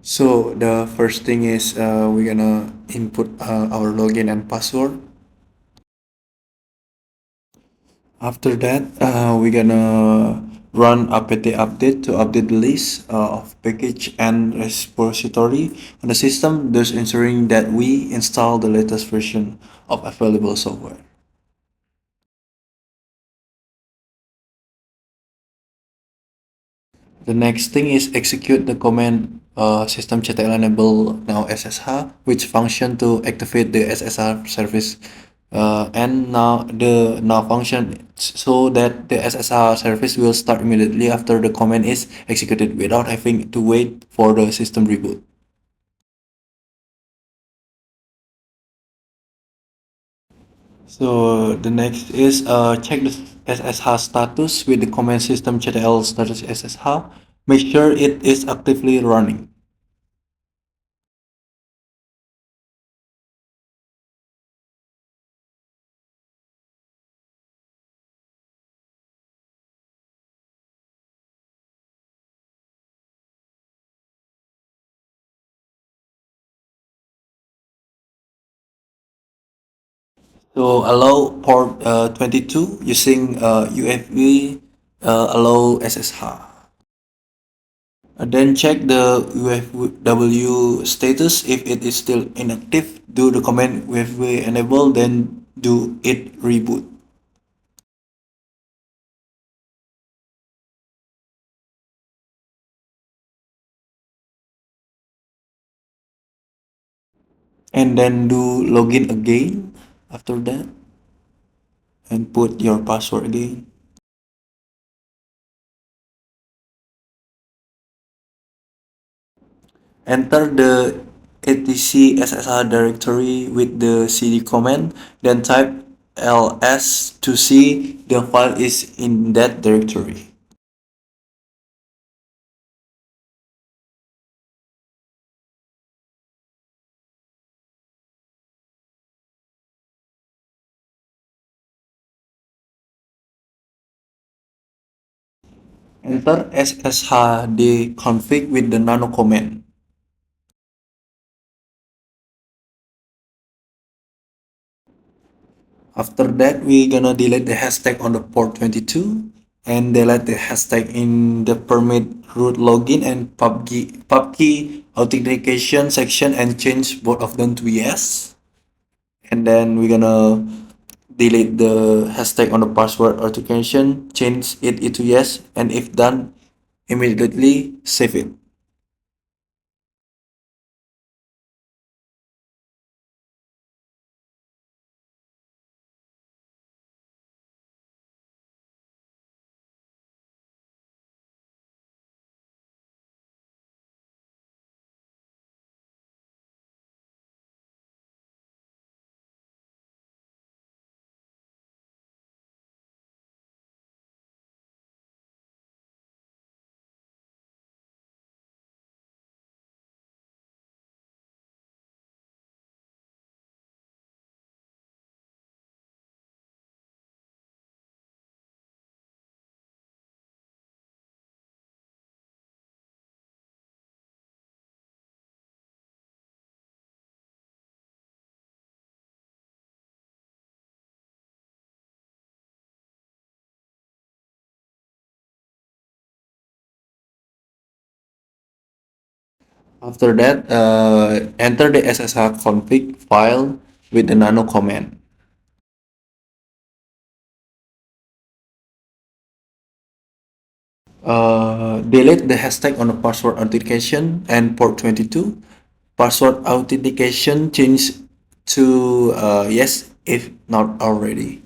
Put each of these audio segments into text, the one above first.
So the first thing is we're gonna input our login and password. After that, we're gonna run apt update to update the list of package and repository on the system, thus ensuring that we install the latest version of available software. The next thing is execute the command systemctl enable now SSH, which function to activate the SSH service. And now the now function so that the SSH service will start immediately after the command is executed without having to wait for the system reboot. So the next is check the SSH status with the command systemctl status SSH. Make sure it is actively running. So allow port 22 using UFW allow SSH. Then check the UFW status. If it is still inactive, do the command UFW enable, then do it reboot. And then do login again after that and put your password again. Enter the etc SSR directory with the cd command, then type ls to see the file is in that directory. Enter sshd-config with the nano command. After that, we're gonna delete the hashtag on the port 22 and delete the hashtag in the permit root login and pubkey authentication section and change both of them to yes. And then we're gonna delete the hashtag on the password authentication, change it to yes, and if done, immediately save it. After that, enter the SSH config file with the nano command. Delete the hashtag on the password authentication and port 22. Password authentication change to yes if not already.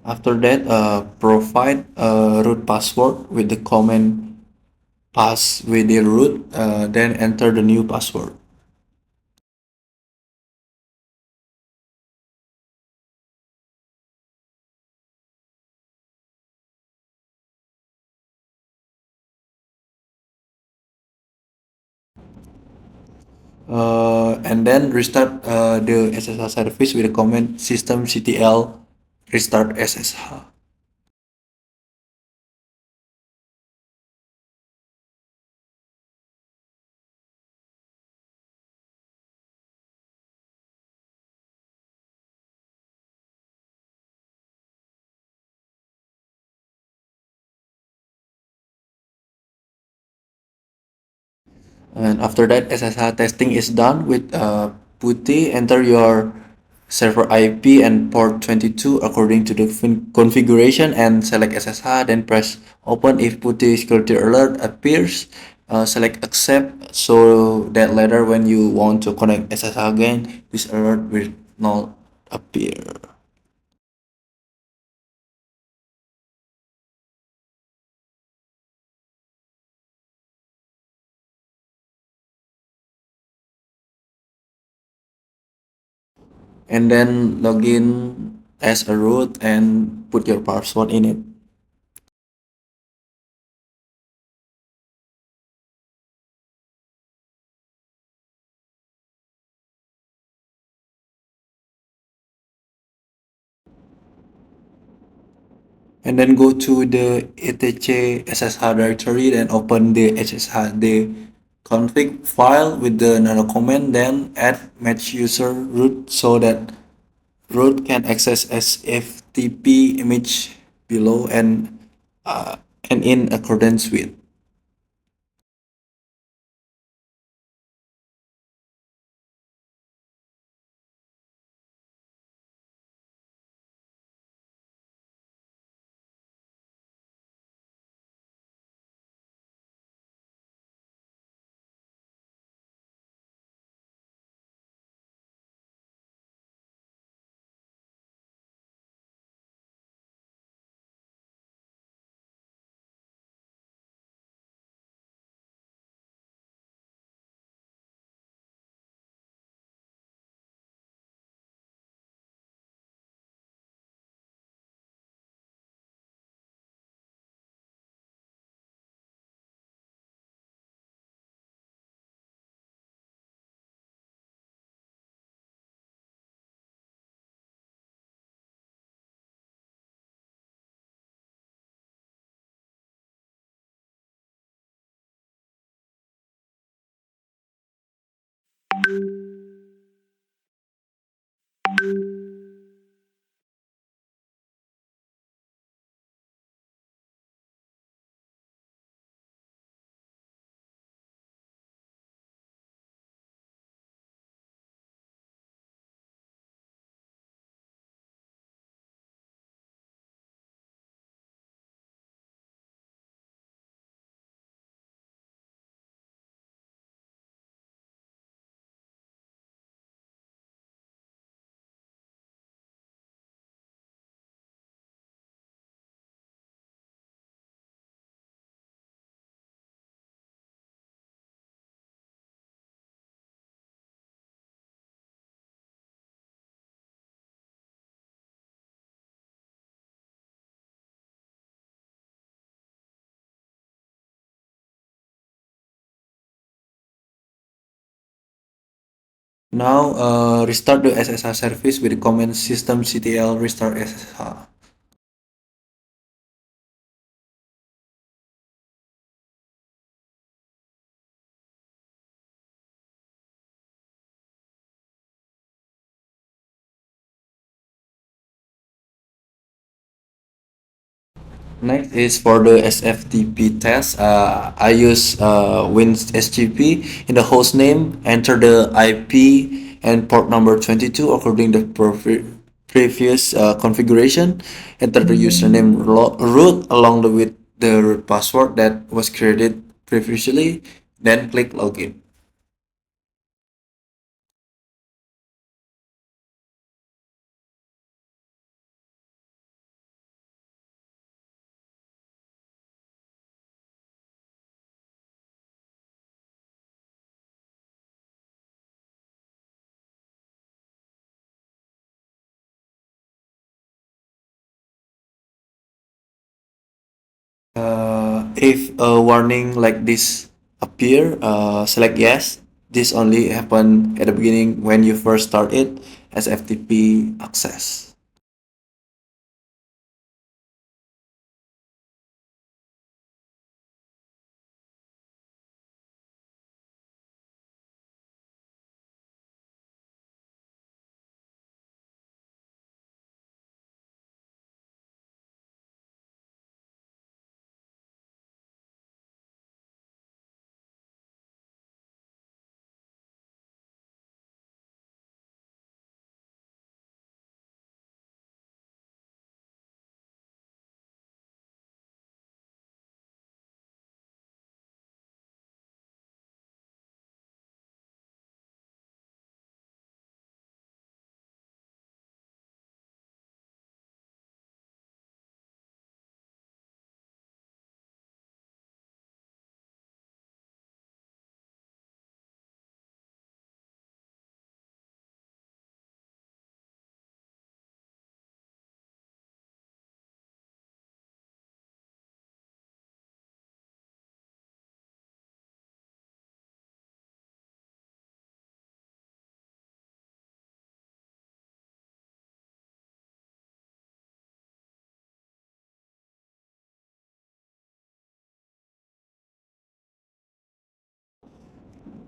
After that, provide a root password with the command pass with the root, then enter the new password. and then restart the SSH service with the command systemctl restart SSH. And after that, SSH testing is done with PuTTY. Enter your server IP and port 22 according to the configuration and select SSH. Then press open if PuTTY security alert appears. Select accept so that later when you want to connect SSH again, this alert will not appear. And then login as a root and put your password in it. And then go to the etc ssh directory, then open the sshd config file with the nano command, then add match user root so that root can access sftp image below and in accordance with. Now restart the ssh service with the command systemctl restart ssh. Next is for the SFTP test. I use WinSGP in the host name. Enter the IP and port number 22 according to previous configuration. Enter the username root along with the root password that was created previously. Then click login. If a warning like this appear, select yes. this only happen at the beginning when you first start it as FTP access.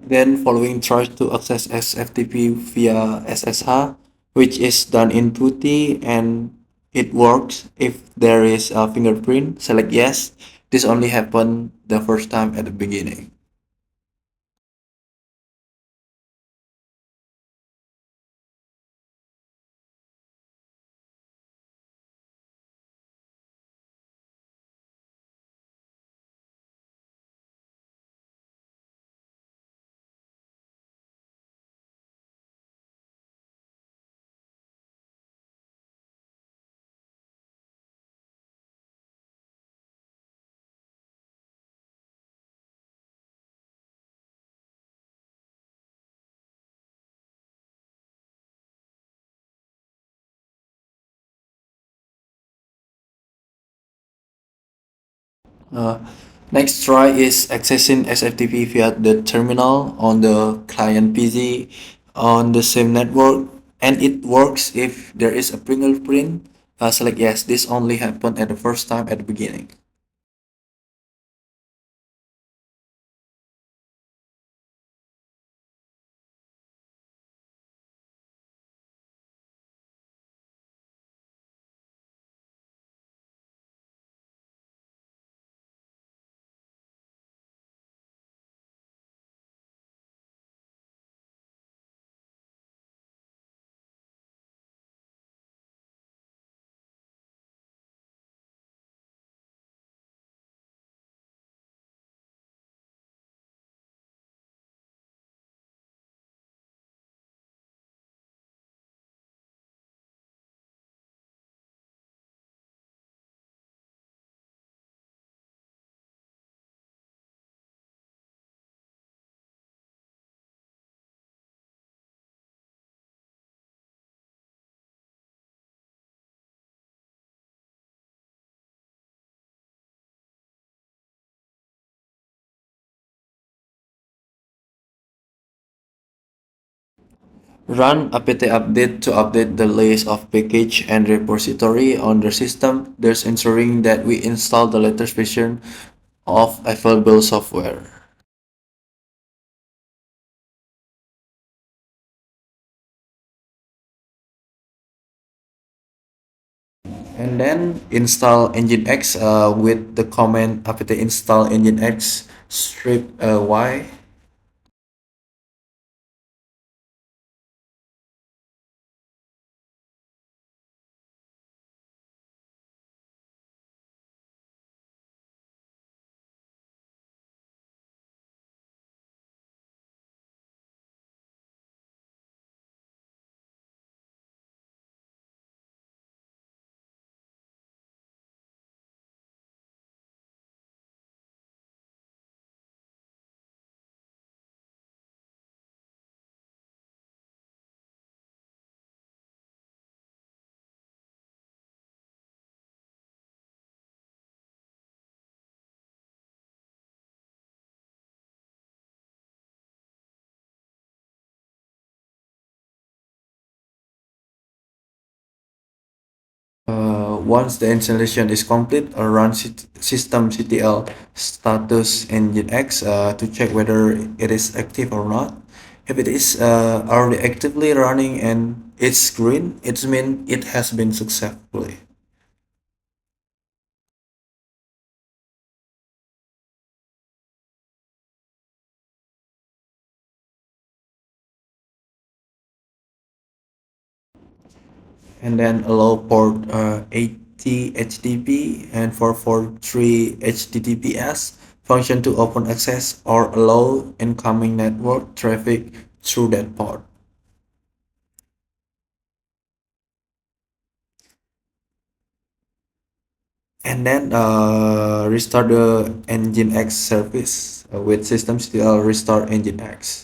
Then following tries to access SFTP via SSH, which is done in PuTTY and it works if there is a fingerprint. Select yes. This only happen the first time at the beginning. Uh, Next try is accessing SFTP via the terminal on the client PC on the same network, and it works if there is a fingerprint. Select yes. This only happened at the first time at the beginning. Run apt update to update the list of package and repository on the system. There's ensuring that we install the latest version of available software. And then install Nginx with the command apt install Nginx strip y. Once the installation is complete, run systemctl status nginx to check whether it is active or not. If it is already actively running and it's green, it means it has been successfully. And then allow port 80 HTTP and 443 HTTPS function to open access or allow incoming network traffic through that port. And then restart the Nginx service with systemctl restart Nginx.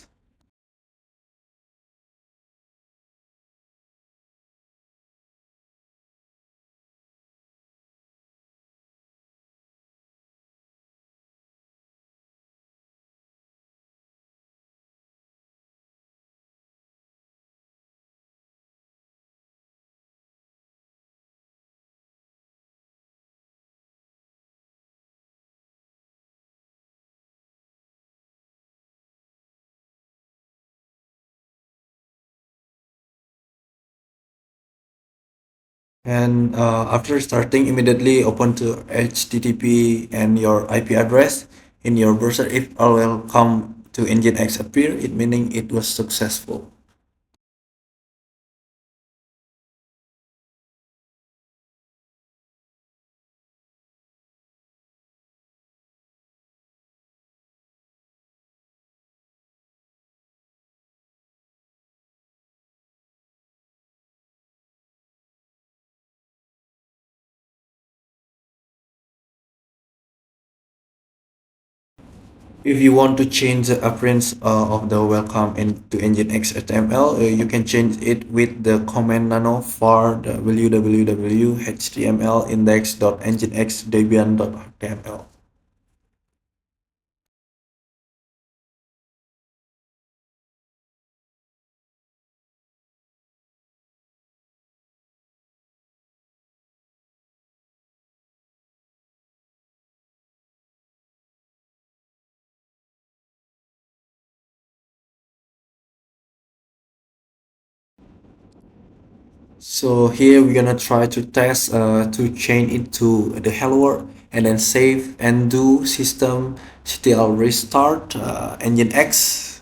And after starting, immediately open to HTTP and your IP address in your browser. If all welcome to Nginx appear, it meaning it was successful. If you want to change the appearance of the welcome into Nginx HTML, you can change it with the command nano for the www.html index.nginx-debian.html. So here we're gonna try to test to change it to the hello world and then save and do systemctl restart Nginx.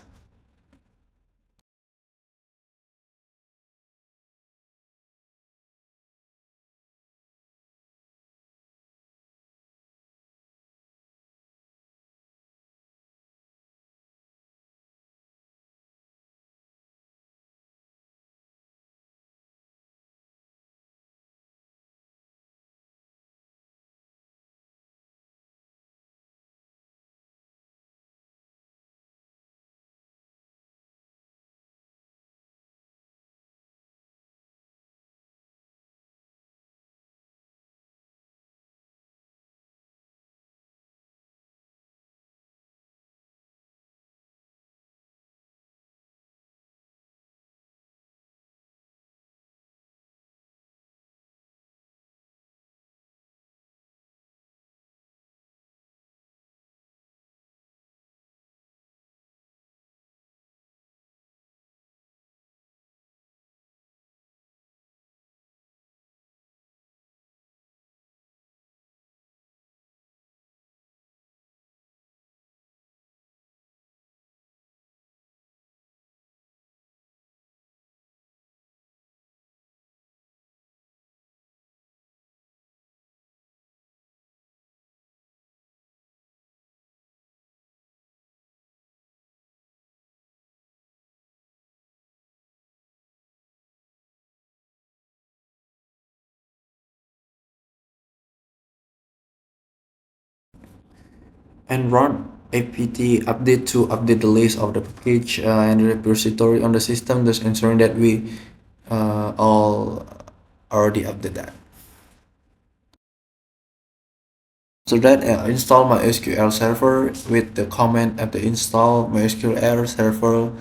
And run apt update to update the list of the package and the repository on the system, thus ensuring that we all already update that. So that install MySQL server with the command at the install MySQL server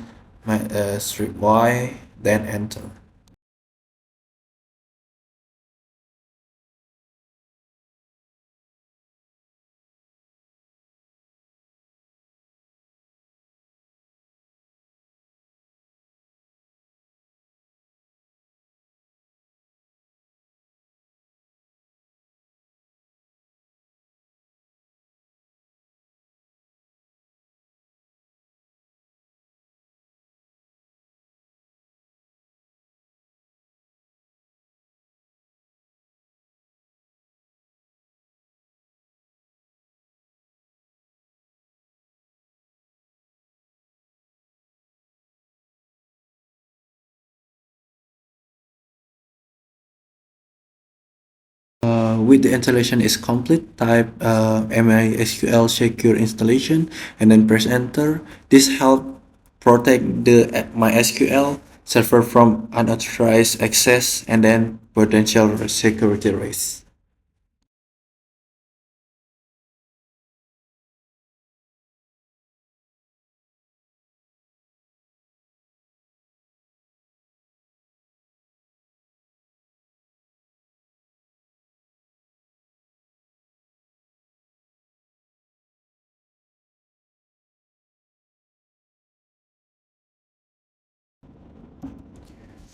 my strip y, then enter. with the installation is complete, type MySQL secure installation and then press enter. This help protect the MySQL server from unauthorized access and then potential security risks.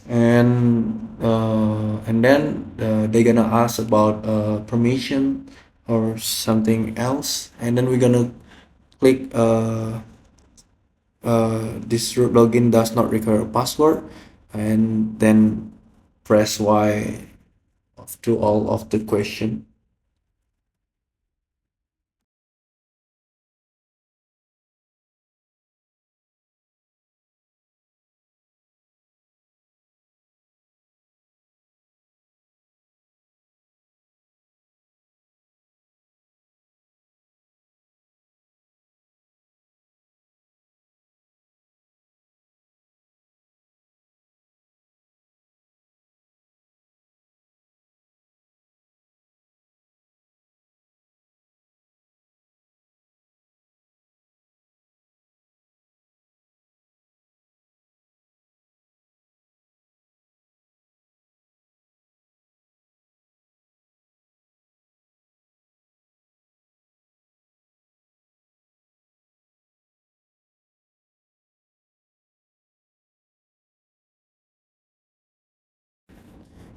And then they're gonna ask about permission or something else, and then we're gonna click this root login does not require a password, and then press Y to all of the question.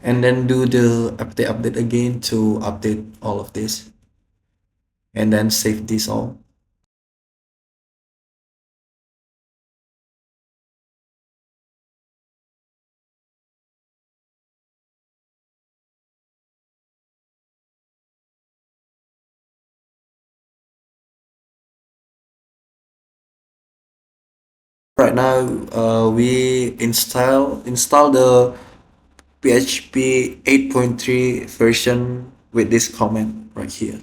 And then do the update again to update all of this, and then save this all. Right now, we install the PHP 8.3 version with this comment right here.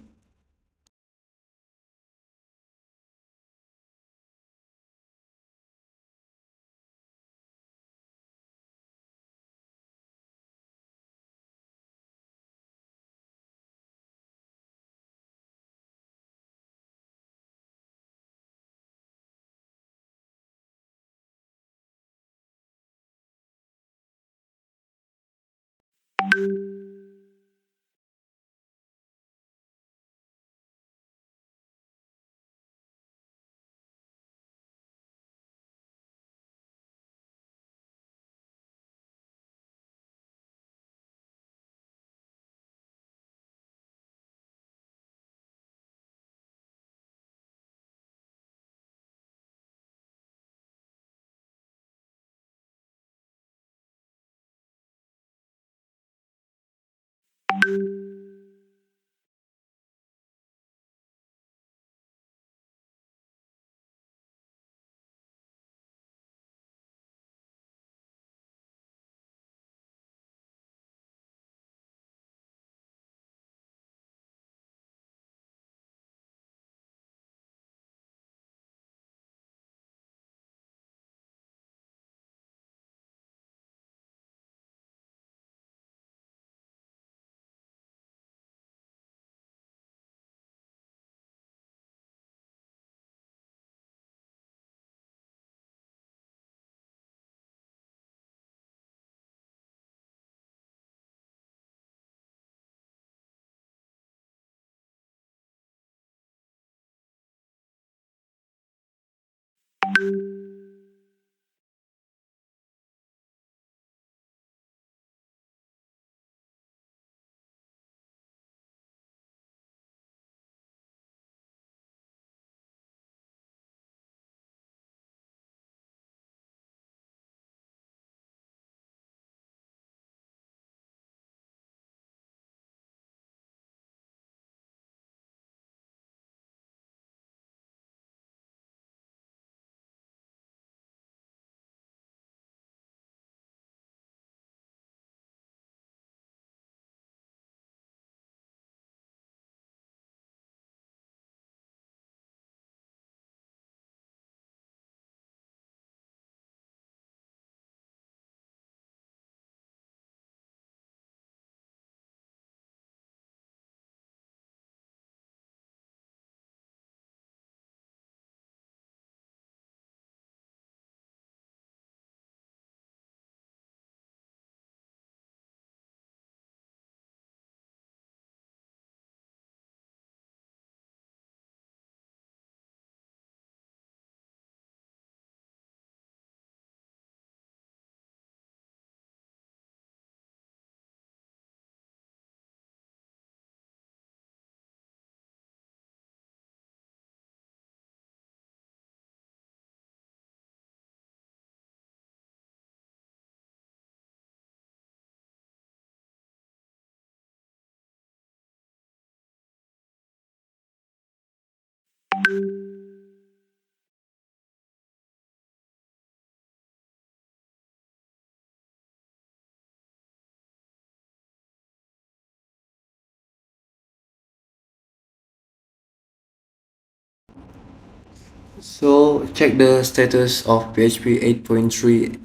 So check the status of PHP 8.3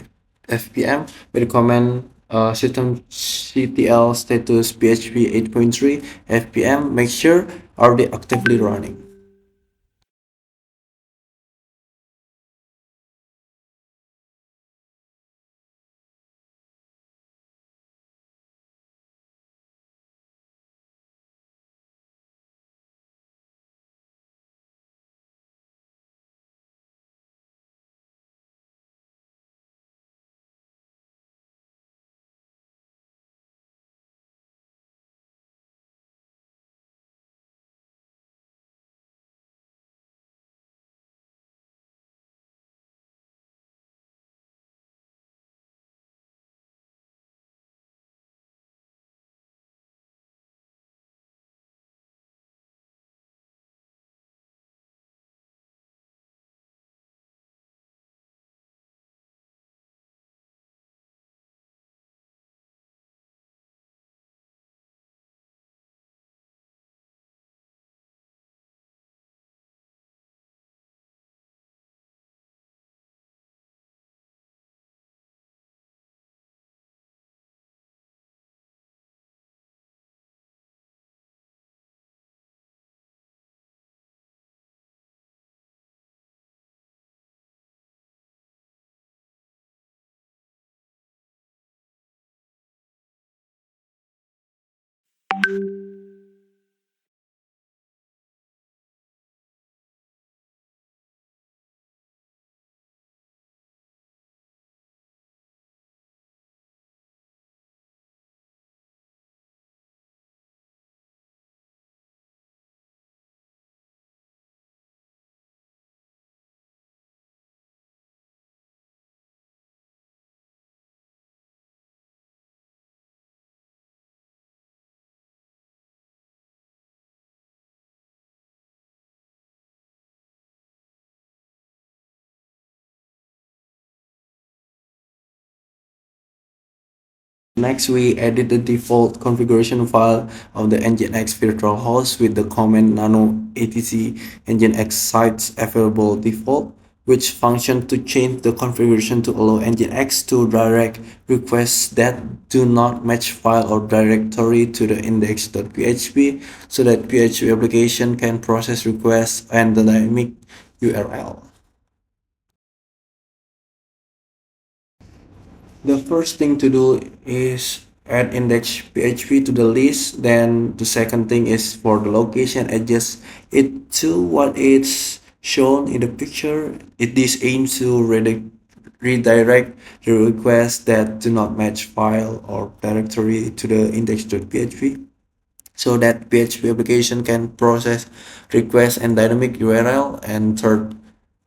FPM with the command systemctl status PHP 8.3 FPM. Make sure are they actively running. Next, we edit the default configuration file of the Nginx virtual host with the command nano etc nginx sites available default, which function to change the configuration to allow Nginx to direct requests that do not match file or directory to the index.php so that PHP application can process requests and the dynamic URL. The first thing to do is add index PHP to the list. Then the second thing is for the location, adjust it to what is shown in the picture. This aims to redirect the requests that do not match file or directory to the index.php so that PHP application can process requests and dynamic URL. And third,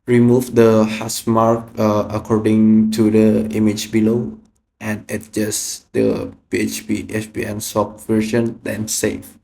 remove the hash mark according to the image below and adjust the PHP SPN sock version, then save.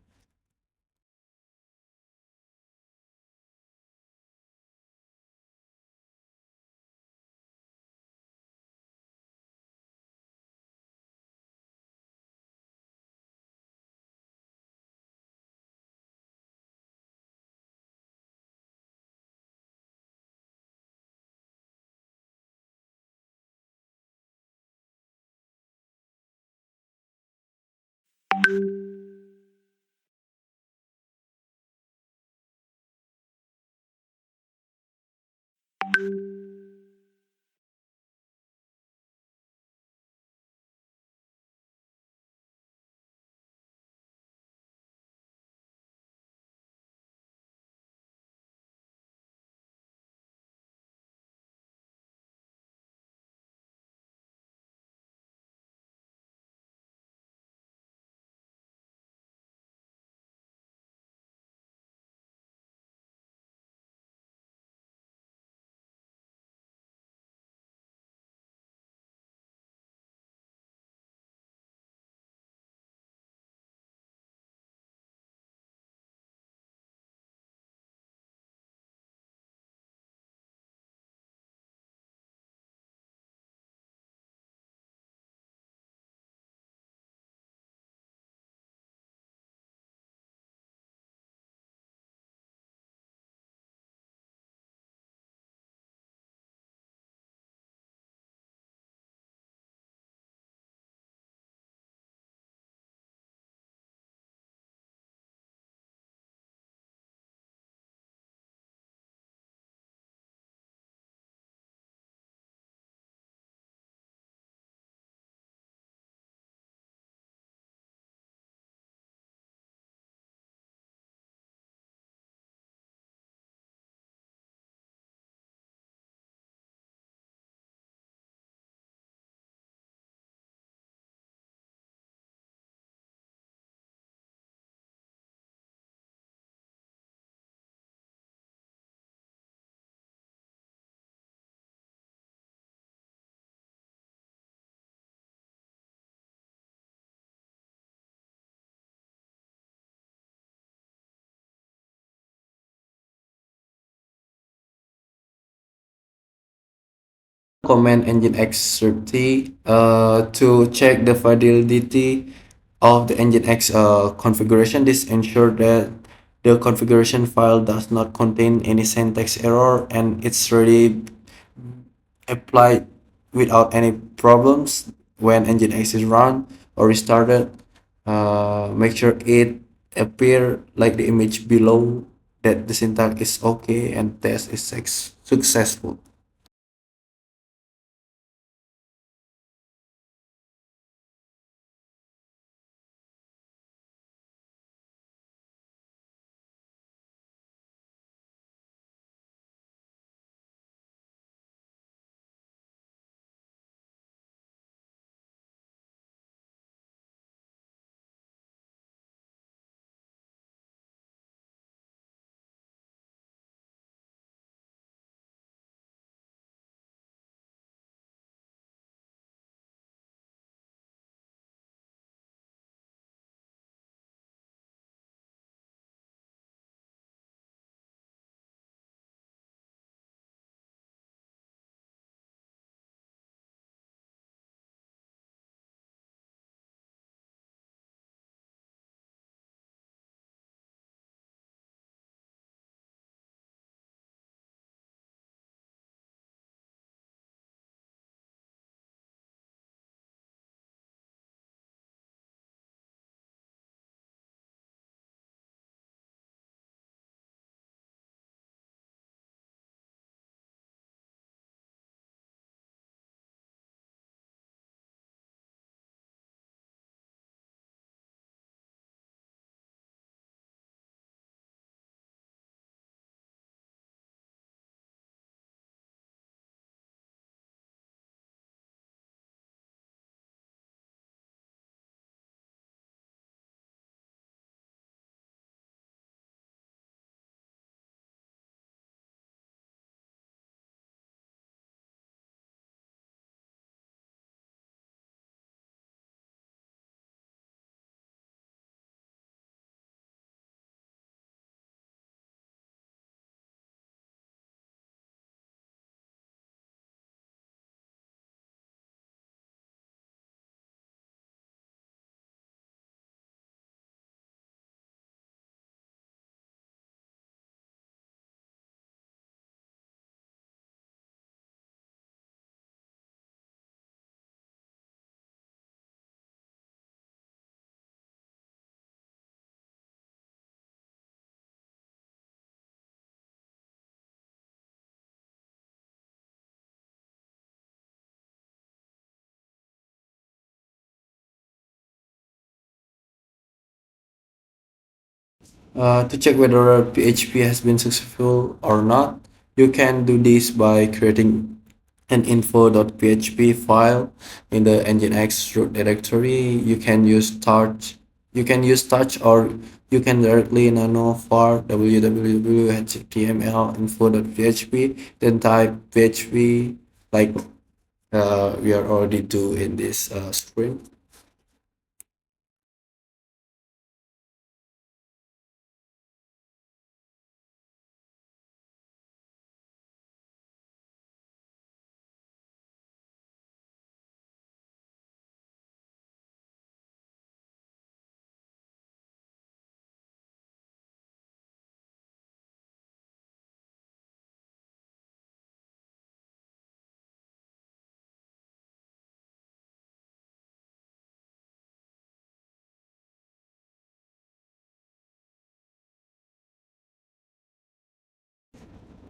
Command Nginx 30 to check the validity of the Nginx configuration. This ensures that the configuration file does not contain any syntax error and it's ready applied without any problems when Nginx is run or restarted. Make sure it appear like the image below that the syntax is okay and test is successful. To check whether PHP has been successful or not, you can do this by creating an info.php file in the nginx root directory. You can use touch or you can directly nano var www.html info.php, then type php like we are already do in this screen.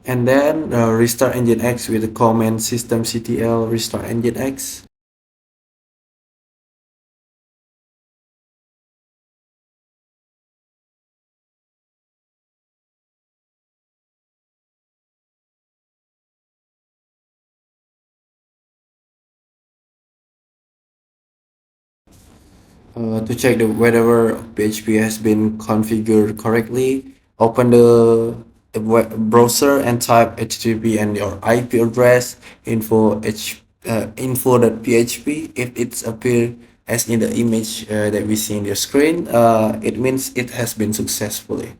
And then restart nginx with the command systemctl restart nginx. To check whether PHP has been configured correctly, open the web browser and type HTTP and your IP address info.php. If it's appear as in the image that we see in your screen, it means it has been successfully.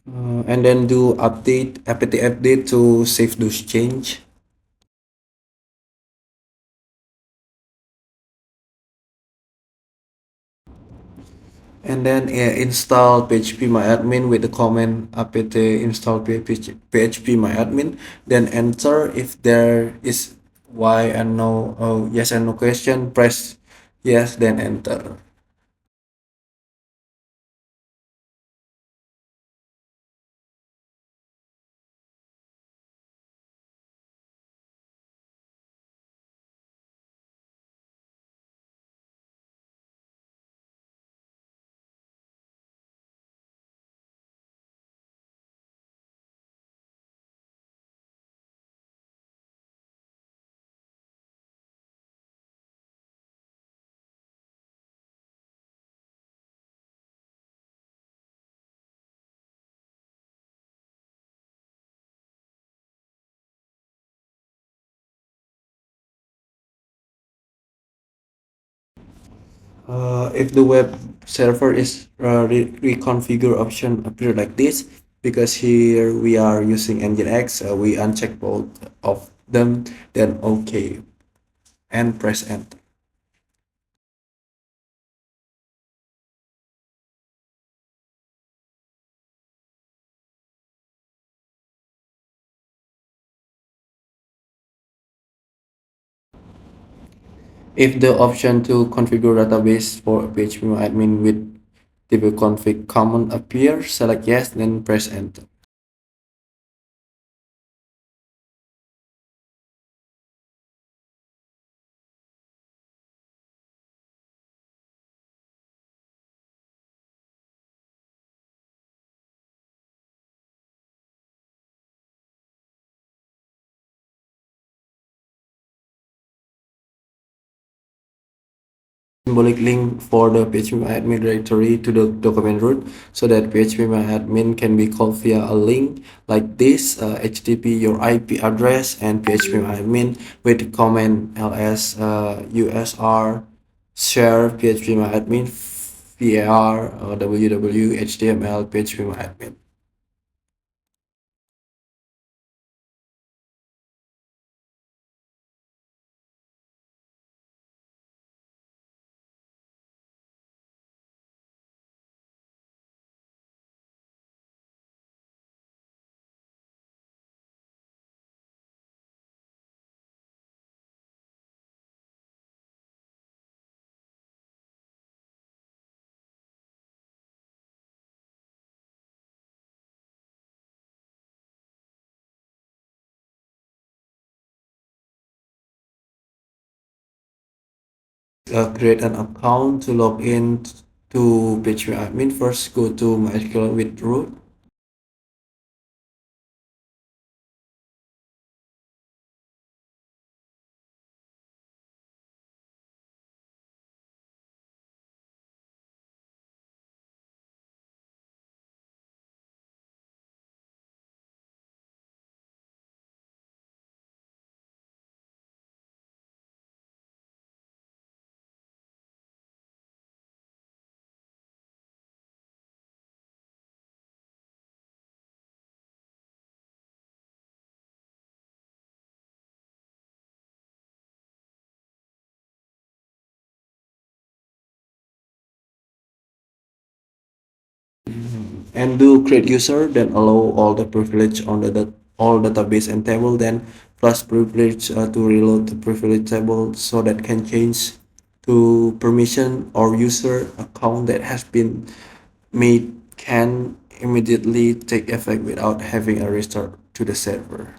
And then do update apt update to save those change. And then install phpMyAdmin with the command apt install phpMyAdmin. Then enter if there is why and no, yes and no question. Press yes, then enter. If the web server is reconfigure option appear like this, because here we are using Nginx, we uncheck both of them, then OK and press enter. If the option to configure database for phpMyAdmin with dbconfig command appear, select yes, then press enter. Symbolic link for the phpMyAdmin directory to the document root, so that phpMyAdmin can be called via a link like this, http your IP address and phpMyAdmin with command ls usr share phpMyAdmin var www html phpMyAdmin. Create an account to log in to phpMyAdmin. First, go to MySQL with root. And do create user, then allow all the privilege on the all database and table, then plus privilege to reload the privilege table, so that can change to permission or user account that has been made can immediately take effect without having a restart to the server.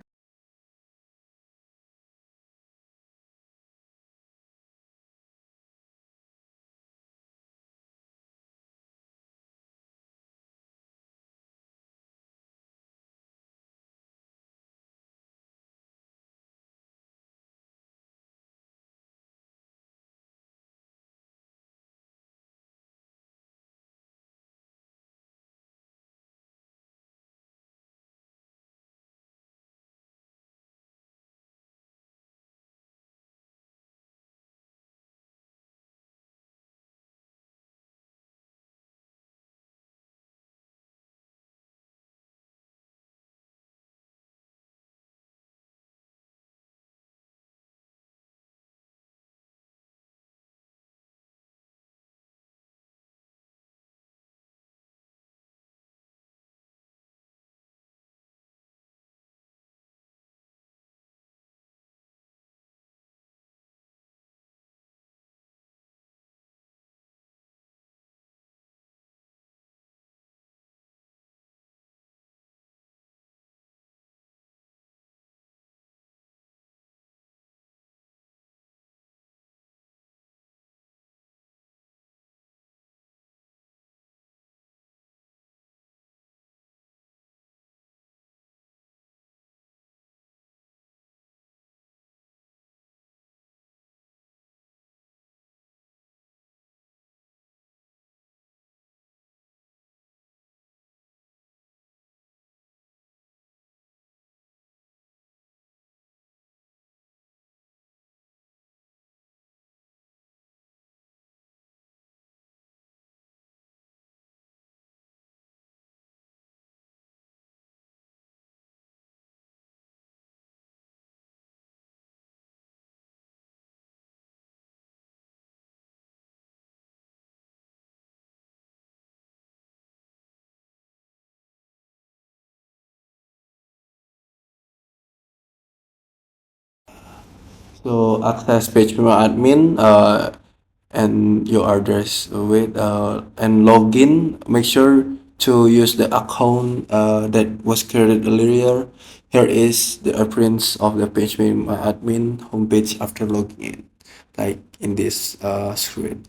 So access PageMemo admin and your address with and login. Make sure to use the account that was created earlier. Here is the appearance of the PageMemo admin homepage after logging in, like in this screen.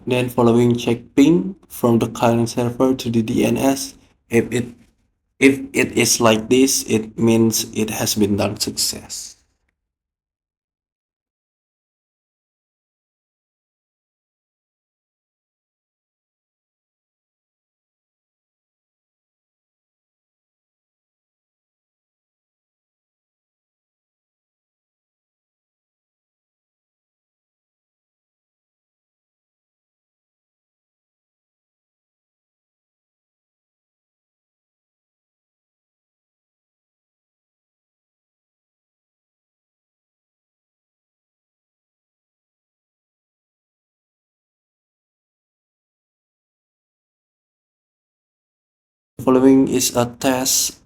Then following check ping from the client server to the DNS. If it is like this, it means it has been done success. Following is a test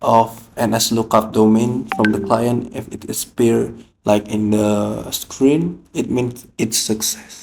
of NSLOOKUP domain from the client. If it appears like in the screen, it means it's success.